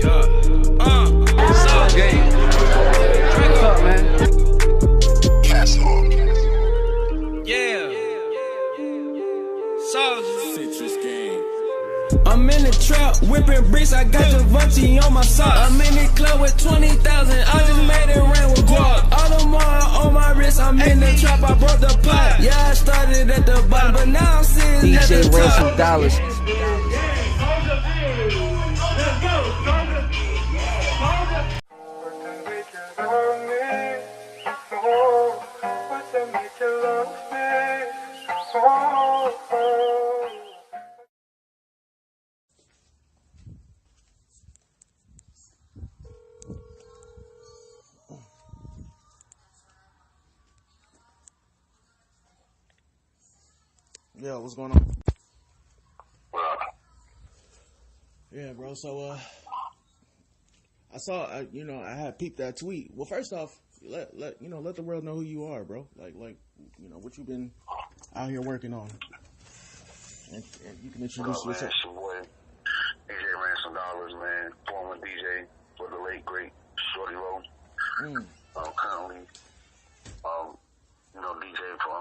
What's up, man? Soulja. Citrus game. I'm in the trap, whipping bricks, I got Javante on my socks. I'm in the club with 20,000, I just made it rain with guap. All the money on my wrist, I'm in the trap, I broke the pot. Yeah, I started at the bottom, but now I'm sitting at the DJ top. Ran some dollars. Yeah, what's going on? Yeah, bro. So, I saw, I had peeped that tweet. Well, first off, let the world know who you are, bro. Like, what you've been out here working on, and you can introduce yourself. It's your boy, DJ Ran some dollars, man. Former DJ for the late great Shorty Low. Currently, DJ for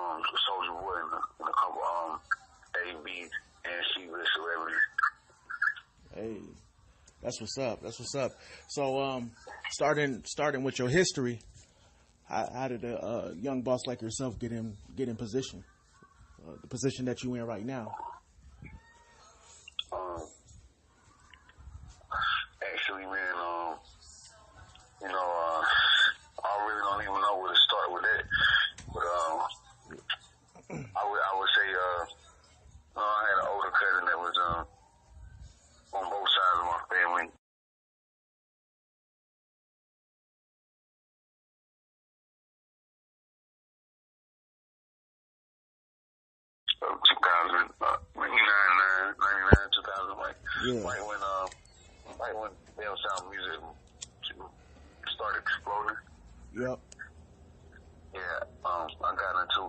Soulja Boy and a couple A.B. and she was celebrity. Hey, that's what's up. That's what's up. So, starting with your history, how did a young boss like yourself get in position, the position that you in right now? Actually, man, I really don't even know where to start with that. But I would say I had an older cousin that was on both sides of my family. Maybe 99, 2000, right when down south music started exploding. Yep. Yeah, I got into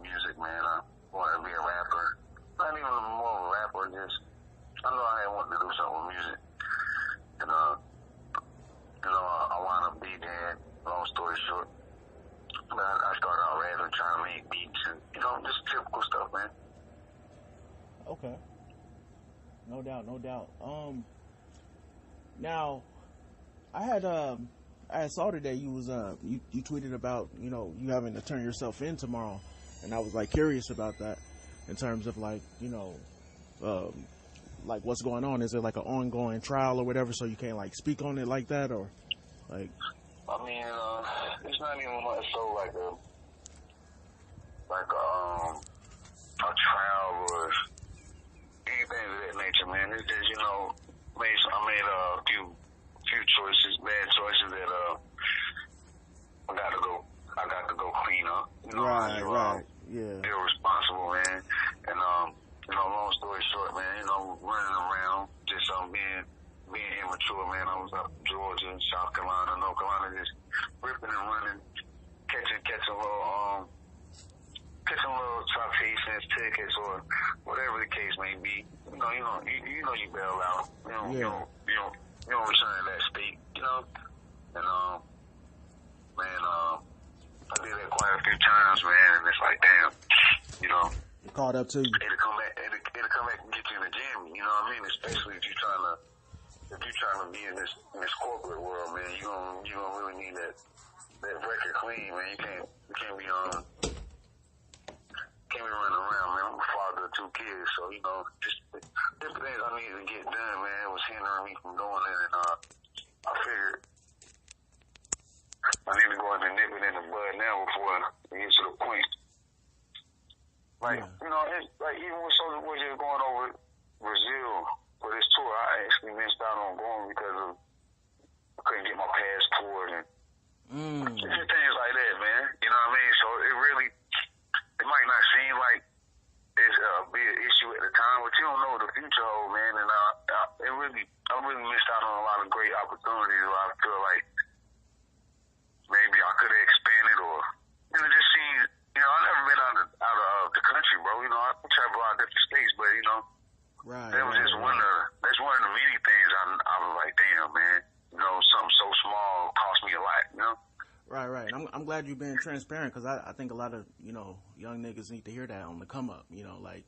music, man. I wanted to be a rapper. Not even more of a rapper, just I know I had wanted to do something with music. And I wound up DJing, long story short. But I started out rapping, trying to make beats and just typical stuff, man. Okay. No doubt. Now I saw today you was you tweeted about you having to turn yourself in tomorrow, and I was like curious about that in terms of like like what's going on. Is it like an ongoing trial or whatever, so you can't like speak on it like that, or like? I mean, it's not even much so like a trial or anything of that nature, man. It's just I made a few choices, bad choices that I got to go clean up. Right. Yeah. Feel responsible, man. And long story short, man, running around, just being immature, man. I was up in Georgia, South Carolina, North Carolina, just ripping and running, catching little citations, tickets, or whatever the case may be. You bail out. You don't return to that state, And man, I did that quite a few times, man, and it's like, damn, It caught up to you. It'll come back and get you in the gym, you know what I mean? Especially if you're trying to be in this corporate world, man, you gonna really need that record clean, man. You can't be running around, man. I'm a father of 2 kids, so just different things I needed to get done, man, was hindering me from doing it, and I figured I need to go ahead and nip it in the bud now before it gets to the point. Like, even with Soulja Boy just going over Brazil for this tour, I actually missed out on going because I couldn't get my passport and different things like that, man. You know what I mean? So it might not seem like it's a big issue at the time, but you don't know what the future holds, man. And I really missed out on a lot of great opportunities where I feel like maybe I could have expanded or just seen. I've never been out of the country, bro. I travel out different states, but right. That was just one of the many things I've I'm glad you've been transparent, because I think a lot of, you know, young niggas need to hear that on the come up, you know, like,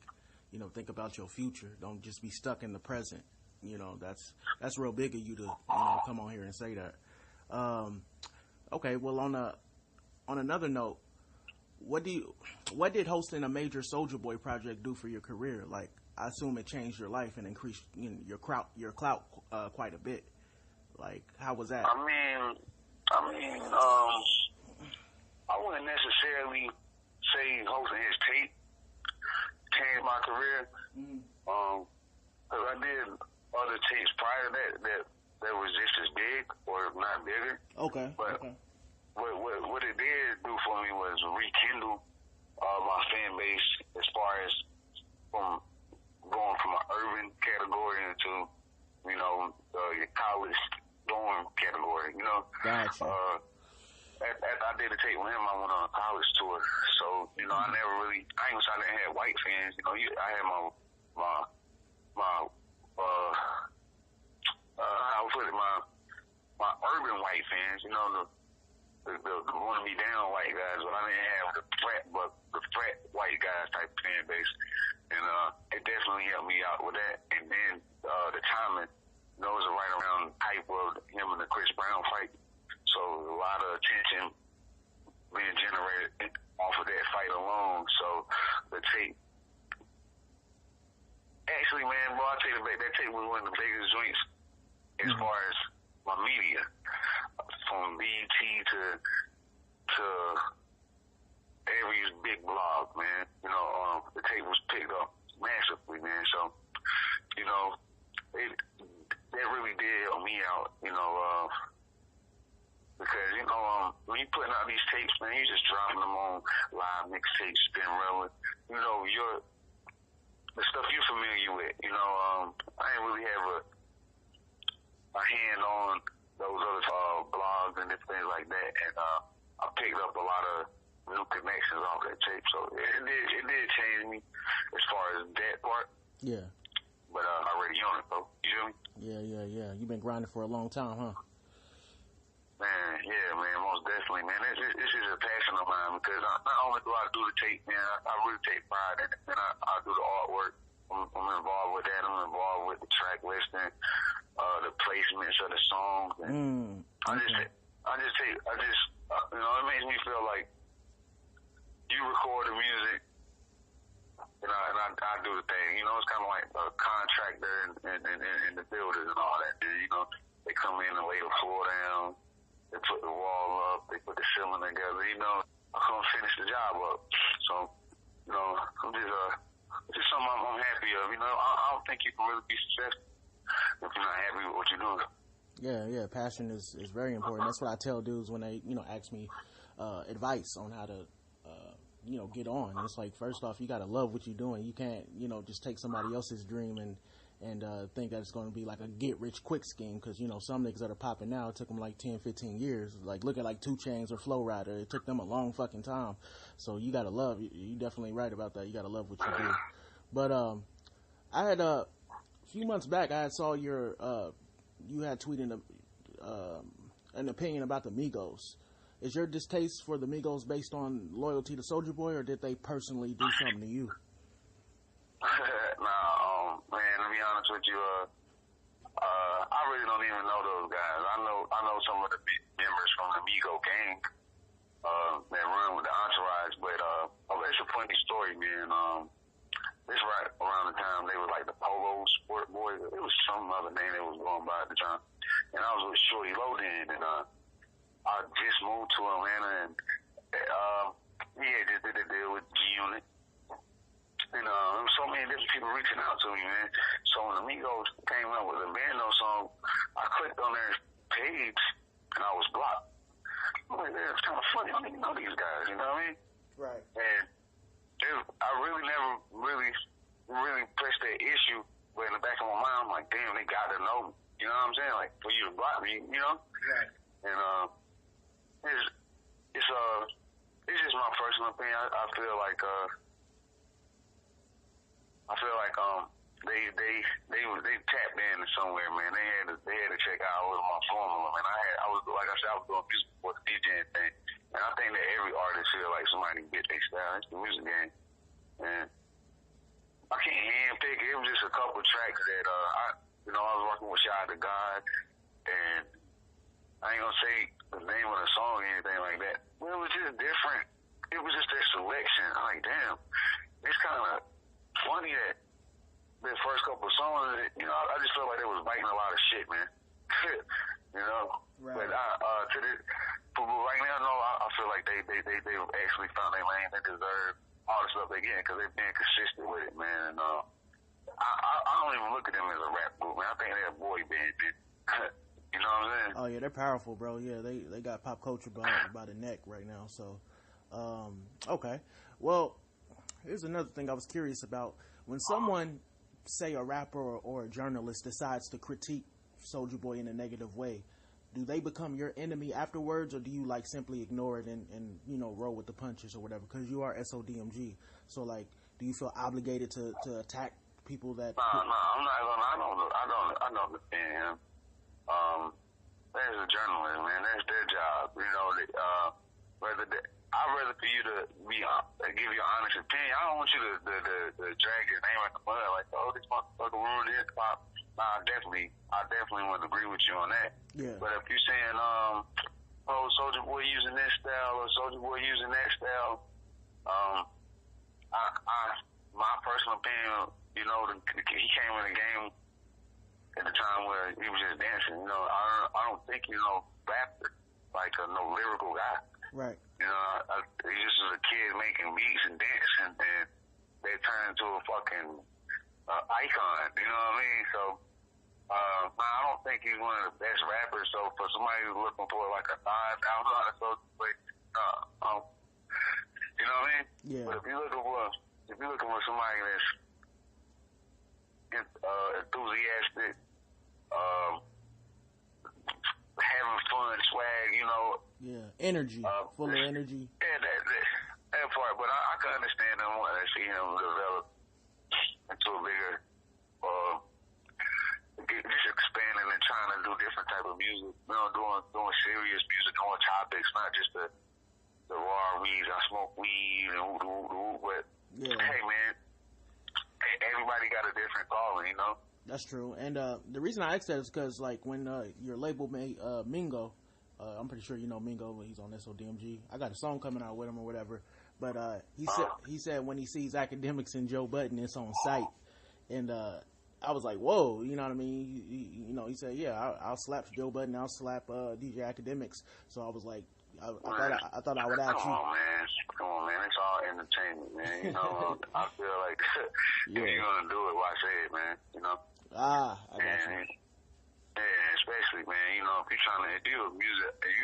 you know, think about your future. Don't just be stuck in the present. You know, that's real big of you to, you know, come on here and say that. Okay, well, on another note, what did hosting a major Soulja Boy project do for your career? Like, I assume it changed your life and increased, you know, your clout quite a bit. Like, how was that? I wouldn't necessarily say hosting his tape changed my career. Cause I did other tapes prior to that was just as big or if not bigger. Okay. But okay. What it did do for me was rekindle my fan base as far as from going from an urban category into, you know, your college dorm category, you know. Gotcha. After I did a tape with him, I went on a college tour. So, you know, I ain't gonna say I didn't have white fans. You know, I had my urban white fans, you know, the want to be down white guys, but I didn't have the frat white guys type of fan base. And it definitely helped me out with that. And then the timing, you know, it was right around the type of him and the Chris Brown fight. So a lot of attention being generated off of that fight alone. So the tape, actually, man, bro, I'll tell you that tape was one of the biggest joints as far as my media, from BET to every big blog, man. You know, the tape was picked up massively, man. So, you know, that really did help me out, you know, because, you know, when you putting out these tapes, man, you just dropping them on live mixtapes, spin relevant. You know, the stuff you're familiar with, you know, I didn't really have a hand on those other blogs and different things like that, and I picked up a lot of new connections off that tape, so it did change me as far as that part. Yeah. But I'm already on it, though. You feel me? Yeah. You've been grinding for a long time, huh? Man, yeah, man, most definitely, man. This is a passion of mine, because not only do I do the tape, man, I really take pride in it, and I do the artwork. I'm involved with that. I'm involved with the track listing, the placements of the songs, and I just, you know, it makes me feel like you record the music, and I do the thing. You know, it's kind of like a contractor and the builders and all that. You know, they come in and lay the floor down. They put the wall up. They put the ceiling together. You know, I'm gonna finish the job up. So, you know, I'm just something I'm happy of. You know, I don't think you can really be successful if you're not happy with what you're doing. Yeah. Passion is very important. That's what I tell dudes when they, you know, ask me advice on how to, you know, get on. It's like, first off, you gotta love what you're doing. You can't, you know, just take somebody else's dream and think that it's going to be like a get-rich-quick scheme, because, you know, some niggas that are popping now, it took them like 10, 15 years. Like, look at like 2 Chainz or Flow Rider. It took them a long fucking time. So you got to love, you definitely right about that. You got to love what you do. But I had, a few months back, I had saw you had tweeted an opinion about the Migos. Is your distaste for the Migos based on loyalty to Soulja Boy, or did they personally do something to you? Man, to be honest with you, I really don't even know those guys. I know some of the members from the Migo gang that run with the entourage, but it's a funny story, man. This right around the time they were like the Polo Sport Boys. It was some other name they was going by at the time, and I was with Shorty Loden, and I just moved to Atlanta, and just did a deal with G-Unit. And so many different people reaching out to me, man. So when the Migos came up with the Bando song, I clicked on their page, and I was blocked. I'm like, man, it's kind of funny. I don't even know these guys, you know what I mean? Right. And I really never really pressed that issue, but in the back of my mind, I'm like, damn, they got to know me. You know what I'm saying? Like, for you to block me, you know? Right. And it's just my personal opinion. I feel like they tapped in somewhere, man. They had to check out my formula, man. I was, like I said, I was doing music before the DJing thing, and I think feel like somebody bit their style. It's the music game. And I can't handpick it. It was just a couple tracks that, I was working with Shout Out to God, and I ain't gonna say the name of the song or anything like that. Well, it was just different. It was just their selection. I'm like, damn, it's kind of funny that the first couple of songs, I just felt like they was biting a lot of shit, man. Right. But but right now, no, I feel like they actually found their lane. They deserve all the stuff they get because they've been consistent with it, man. And I don't even look at them as a rap group, man. I think they're a boy band, man. You know what I'm saying? Oh yeah, they're powerful, bro. Yeah, they got pop culture by the neck right now. So, okay. Well, here's another thing I was curious about. When someone, say a rapper or a journalist, decides to critique Soulja Boy in a negative way, do they become your enemy afterwards, or do you like simply ignore it and roll with the punches or whatever? Because you are SODMG, so like, do you feel obligated to attack people that? No, I'm not gonna. I don't defend him. There's a journalist, man. That's their job. I'd rather for you to give your honest opinion. I don't want you to drag your name out the mud like, oh, this motherfucker ruined his pop. Nah, I definitely would agree with you on that. Yeah. But if you're saying, Soulja Boy using this style or Soulja Boy using that style, my personal opinion, he came in the game at the time where he was just dancing. I don't think rapper, like no lyrical guy. Right. He just was a kid making beats and dancing, and they turned into a fucking icon. You know what I mean? So, I don't think he's one of the best rappers. So for somebody who's looking for like a thigh outside of Soulja Boy, you know what I mean? Yeah. But if you're looking for somebody that's enthusiastic, having fun, swag, yeah, energy, full of energy. Yeah, that part. But I can understand them wanting to see him develop into a bigger, just expanding and trying to do different type of music. Doing serious music on topics, not just the raw weeds. I smoke weed and but yeah. Hey, man, everybody got a different calling, That's true. And the reason I asked that is because, like, when your label made Mingo, I'm pretty sure you know Mingo, he's on SODMG. I got a song coming out with him or whatever. But he said when he sees Academics and Joe Budden, it's on site. And I was like, whoa, you know what I mean? He said, yeah, I'll slap Joe Budden, I'll slap DJ Academics. So I was like, I thought I would ask you. Come on, man. It's all entertainment, man. I feel like if you're gonna do it, why say it, man? I got you. Yeah, especially, man. If you're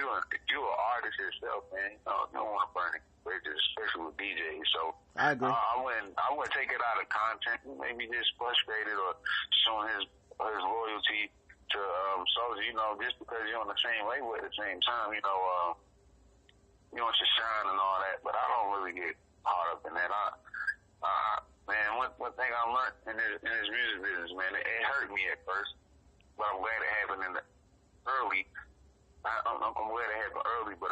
an artist yourself, man, you don't want to burn it bridges, especially with DJs. So I agree. I wouldn't take it out of content. Maybe just frustrated or showing his loyalty to Soulja. Just because you're on the same label at the same time, you want your shine and all that. But I don't really get caught up in that. Man, one thing I learned in this music business, man, it hurt me at first, but I'm glad it happened I'm glad it happened early, but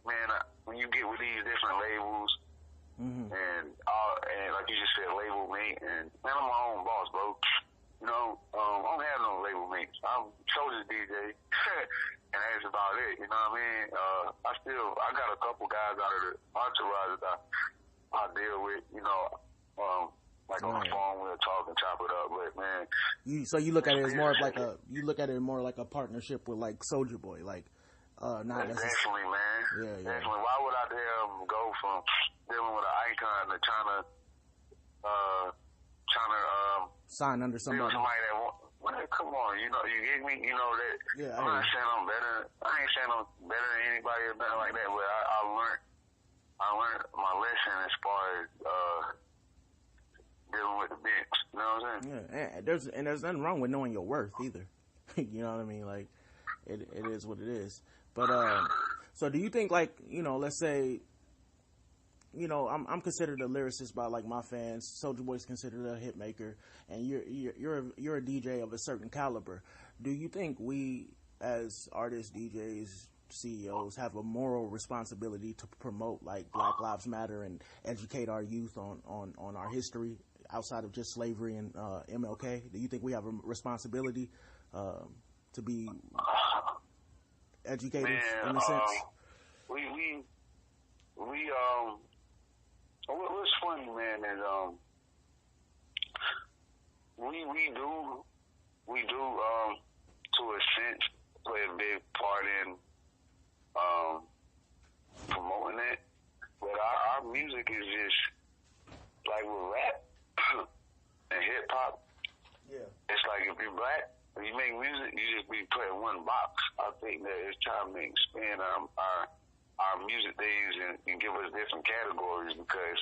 man, when you get with these different labels, mm-hmm. and like you just said, label mate, and man, I'm my own boss, bro. I don't have no label mates. I'm Soulja's DJ, and that's about it. You know what I mean? I got a couple guys out of the entourage that I deal with. Like on the phone, we'll talk and chop it up. But man, so you look at it as more of like a partnership with like Soulja Boy, like not definitely, man. Yeah. Definitely. Why would I dare go from dealing with an icon to trying to sign under somebody? Somebody that man, come on, you get me, that. Yeah, I'm not saying I'm better. I ain't saying I'm better than anybody or nothing like that. But I learned my lesson as far as dealing with the bench. You know what I'm saying? Yeah, and there's nothing wrong with knowing your worth either. You know what I mean? Like, it is what it is. But so do you think, like, let's say, I'm considered a lyricist by like my fans. Soulja Boy's considered a hit maker, and you're a DJ of a certain caliber. Do you think we as artists, DJs, CEOs have a moral responsibility to promote like Black Lives Matter and educate our youth on our history outside of just slavery and MLK? Do you think we have a responsibility to be educators in a sense? What's funny, man, is we do to a sense play a big part in promoting it, but our music is just like with rap and hip hop. Yeah, it's like if you're black, when you make music, you just be put in one box. I think that it's time to expand our music things and give us different categories, because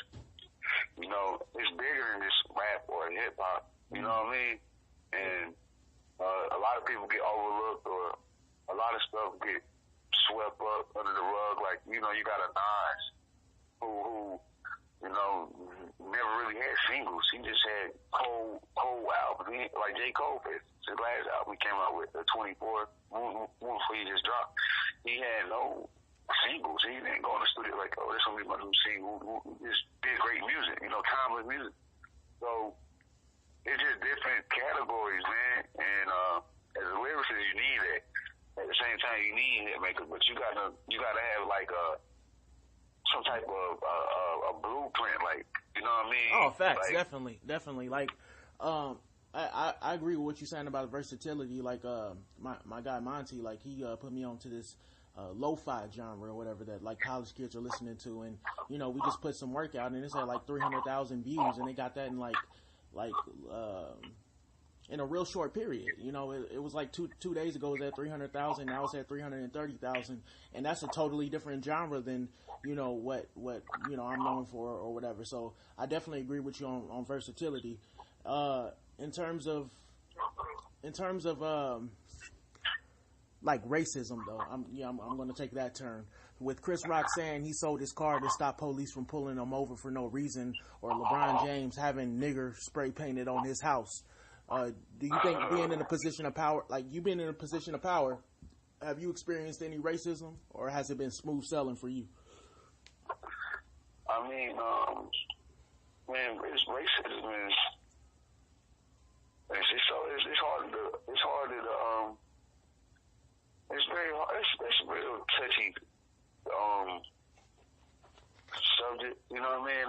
you know it's bigger than just rap or hip hop. You know what I mean? And a lot of people get overlooked, or a lot of stuff get swept up under the rug. Like, you know, you got a Nas who you know, never really had singles. He just had cold albums. Like J. Cole, his last album he came out with, the 24, one before he just dropped. He had no singles. He didn't go in the studio like, oh, this gonna be my new single. Just did great music, you know, timeless music. So it's just different categories, man. And as a lyricist, you need it. At the same time, you need hit makers, but you gotta have like some type of a blueprint, like, you know what I mean? Oh, facts, like, definitely. Like, I agree with what you're saying about versatility. Like, my guy Monty, like, he put me onto this lo-fi genre or whatever that like college kids are listening to, and you know, we just put some work out, and it's at like 300,000 views, and they got that in like in a real short period. You know, it was like two days ago it was at 300,000, now it's at 330,000, and that's a totally different genre than, you know, what you know I'm known for or whatever. So I definitely agree with you on versatility. In terms of like racism though, I'm going to take that turn. With Chris Rock saying he sold his car to stop police from pulling him over for no reason, or LeBron James having nigger spray painted on his house, do you think being in a position of power, like you being in a position of power, have you experienced any racism, or has it been smooth sailing for you? I mean, man, it's racism is it's hard to it's very hard. It's a real touchy subject. You know what I mean?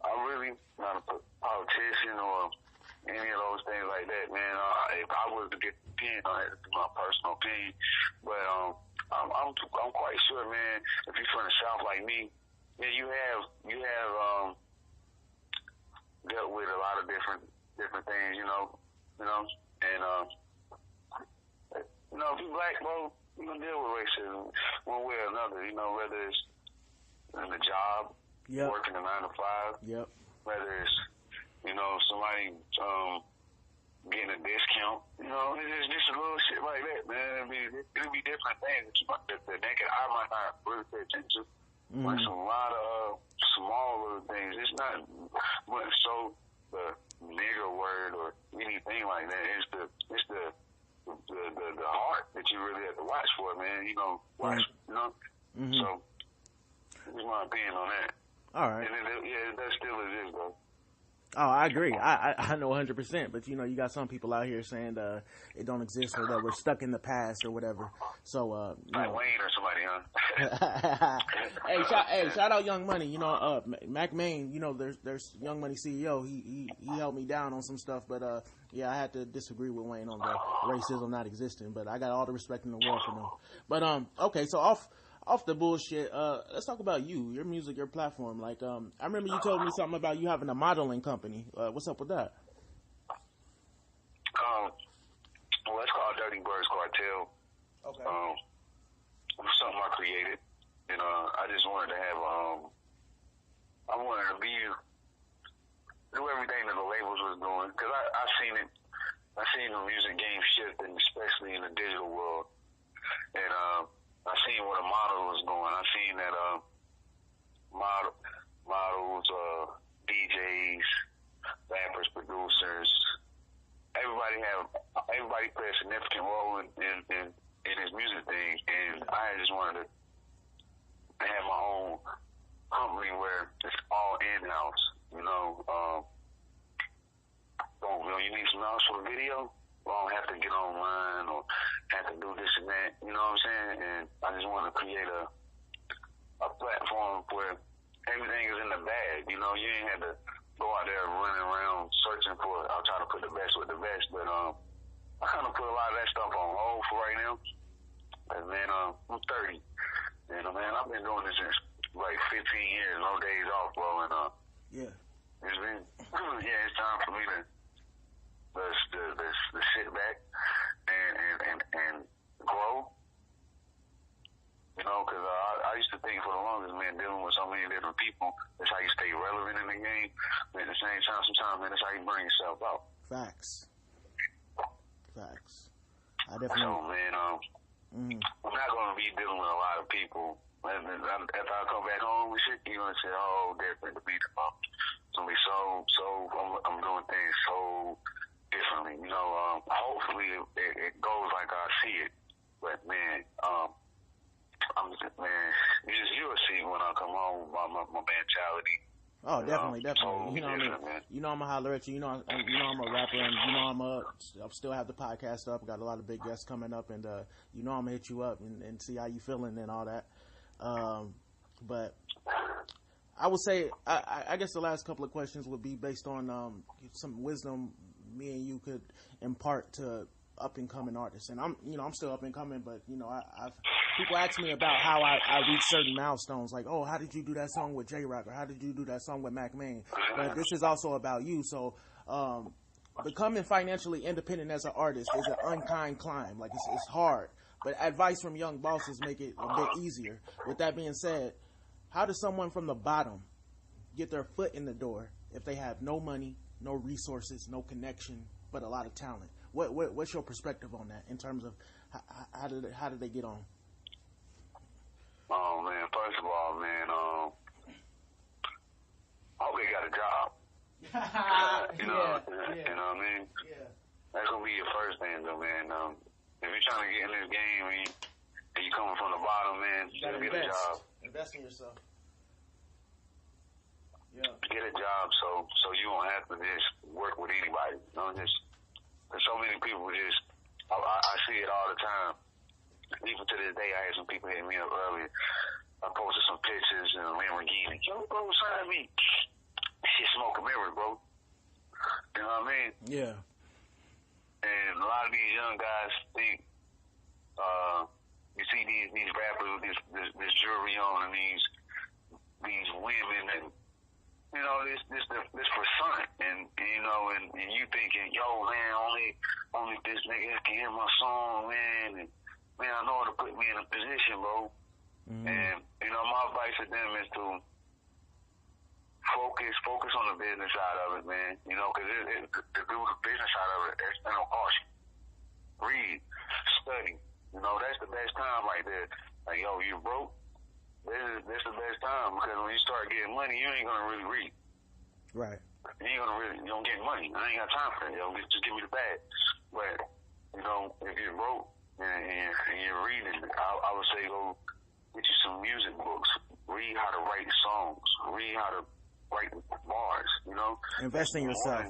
I'm really not a politician or any of those things like that, man. If I was to get the opinion on it, my personal opinion, but I'm quite sure, man. If you're from the South like me, yeah, you have dealt with a lot of different things, you know, and you know, if you're black, bro, you're gonna deal with racism one way or another. You know, whether it's in the job, working a 9 to 5, whether it's, you know, somebody getting a discount, you know, it's just a little shit like that, man. It'll be different things that the naked eye might not really pay attention to. Like a lot of small little things. It's not much so the nigger word or anything like that. It's the heart that you really have to watch for, man. You know, you know. So that's my opinion on that. All right. And that still exist, though. Oh, I agree. I know 100%, but you know, you got some people out here saying it don't exist, or that we're stuck in the past or whatever. So like know. Wayne or somebody, huh? hey, shout out Young Money. You know, Mac Main. You know, there's Young Money CEO. He held me down on some stuff, but yeah, I had to disagree with Wayne on the racism not existing. But I got all the respect in the world for them. But okay, so off the bullshit, let's talk about your music, your platform. Like, I remember you told me something about you having a modeling company. What's up with that? Well, it's called Dirty Birds Cartel. Okay. It was something I created, and I just wanted to have, I wanted to do everything that the labels was doing, because I seen the music game shifting, especially in the digital world, and I seen where the model was going. I seen that models, DJs, rappers, producers, everybody play a significant role in in this music thing, and I just wanted to have my own company where it's all in-house, you know. You need some house for the video? Well, I don't have to get online or have to do this and that, you know what I'm saying? And I just want to create a platform where everything is in the bag, you know. You ain't had to go out there running around searching for it. I'll try to put the best with the best, but I kind of put a lot of that stuff on hold for right now. And man, I'm 30, and man, I've been doing this since like 15 years, no days off, bro. And it's been it's time for me to sit back and grow. You know, because I used to think for the longest, man, dealing with so many different people, that's how you stay relevant in the game. But at the same time, sometimes, man, that's how you burn yourself out. Facts. I definitely. So, man, I'm not going to be dealing with a lot of people. After I come back home and shit, you're going to see a whole different beat. It's going to be I'm doing things so differently. You know, hopefully it goes like I see it. But, man, you'll see when I come home my mentality. Oh, definitely. You know, you know, I'm gonna holler at you. You know, I'm a rapper, and you know, I still have the podcast up. Got a lot of big guests coming up, and you know, I'm gonna hit you up and see how you feeling and all that. But I would say, I guess the last couple of questions would be based on some wisdom me and you could impart to up and coming artists. And I'm still up and coming, but you know, I've people ask me about how I reach certain milestones, like, oh, how did you do that song with J-Rock, or how did you do that song with Mac Main? But this is also about you. So becoming financially independent as an artist is an unkind climb. Like, it's hard, but advice from young bosses make it a bit easier. With that being said, how does someone from the bottom get their foot in the door if they have no money, no resources, no connection, but a lot of talent? What's your perspective on that in terms of how did they get on? Oh man, first of all, man, I hope they got a job. You know what I mean? Yeah. That's gonna be your first thing, though, man. If you're trying to get in this game and you coming from the bottom, man, you gotta get a job. Invest in yourself. Yeah. Get a job so you won't have to just work with anybody. You know, just because so many people just, I see it all the time. Even to this day, I had some people hit me up earlier. I posted some pictures in a Lamborghini. Yo, bro, sign me. Shit, smoke a mirror, bro. You know what I mean? Yeah. And a lot of these young guys think, you see these rappers with this jewelry on and these women, and you know, this for fun, and you know, and you thinking, yo, man, only this nigga can hear my song, man, and man, I know how to put me in a position, bro. Mm-hmm. And you know, my advice to them is to focus on the business side of it, man. You know, because to do the business side of it, it's no cost. Read, study. You know, that's the best time right there. Like, yo, you broke. This the best time, because when you start getting money, you ain't gonna really read. Right. You don't get money. I ain't got time for that. Yo, just give me the bag. But you know, if you're broke and you're reading, I would say go get you some music books. Read how to write songs. Read how to write bars. You know, invest in yourself.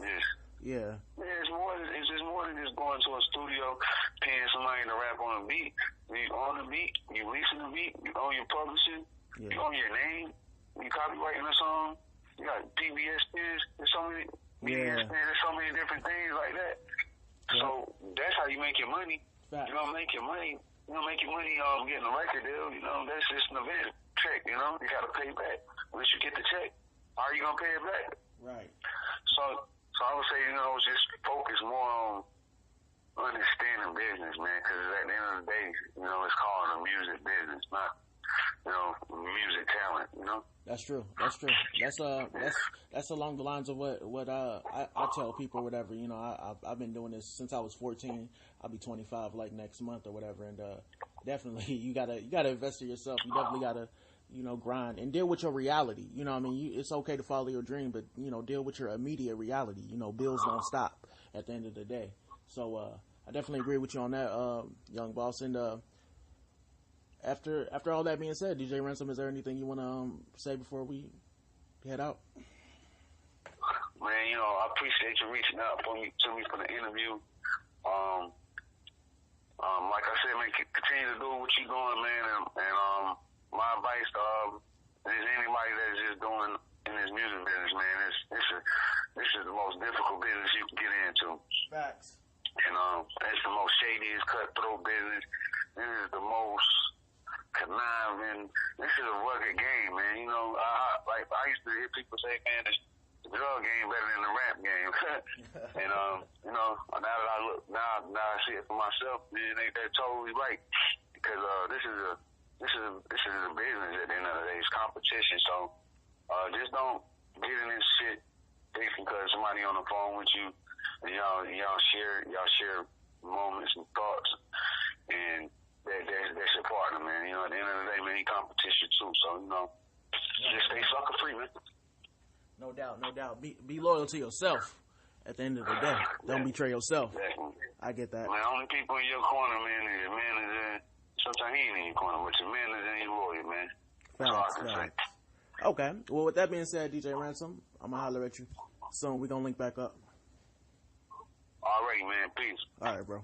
Yeah, it's just more than just going to a studio, paying somebody to rap on a beat. You on the beat, you leasing the beat, you own your publishing, you own your name, you copywriting a song, you got PBS spins, there's so many there's so many different things like that. Yeah. So that's how you make your money. Right. You don't make your money getting a record deal, you know, that's just an event check, you know, you gotta pay back. Once you get the check, how are you gonna pay it back? Right. So I would say, you know, just focus more on understanding business, man, because at the end of the day, you know, it's called a music business, not, you know, music talent, you know? That's true. That's along the lines of what I tell people, whatever, you know, I've been doing this since I was 14. I'll be 25 like next month or whatever, and definitely you gotta invest in yourself. You definitely gotta, you know, grind and deal with your reality. You know what I mean? It's okay to follow your dream, but, you know, deal with your immediate reality. You know, bills don't stop at the end of the day. So, I definitely agree with you on that, young boss. And after all that being said, DJ Ransom, is there anything you want to say before we head out? Man, I appreciate you reaching out to me for the interview. Like I said, man, continue to do what you're doing, man. And my advice is anybody that's just doing in this music business, man, this is the most difficult business you can get into. Facts. And it's the most shadiest, cutthroat business. This is the most conniving. This is a rugged game, man. I used to hear people say, man, the drug game better than the rap game. And now that I look, now I see it for myself, man, they're totally right. Because this is a business at the end of the day. It's competition. So just don't get in this shit thinking because somebody on the phone with you and y'all share moments and thoughts, and that's your partner, man. At the end of the day, man, he competition too. So just stay sucker free, man. No doubt. Be loyal to yourself at the end of the day. Don't betray yourself. Exactly. I get that. Man, only people in your corner, man, is your manager. Sometimes he ain't in your corner, but your manager and your lawyer, man. That's all I can say. Okay. Well, with that being said, DJ Ransom, I'm going to holler at you soon. We're going to link back up. All right, man. Peace. All right, bro.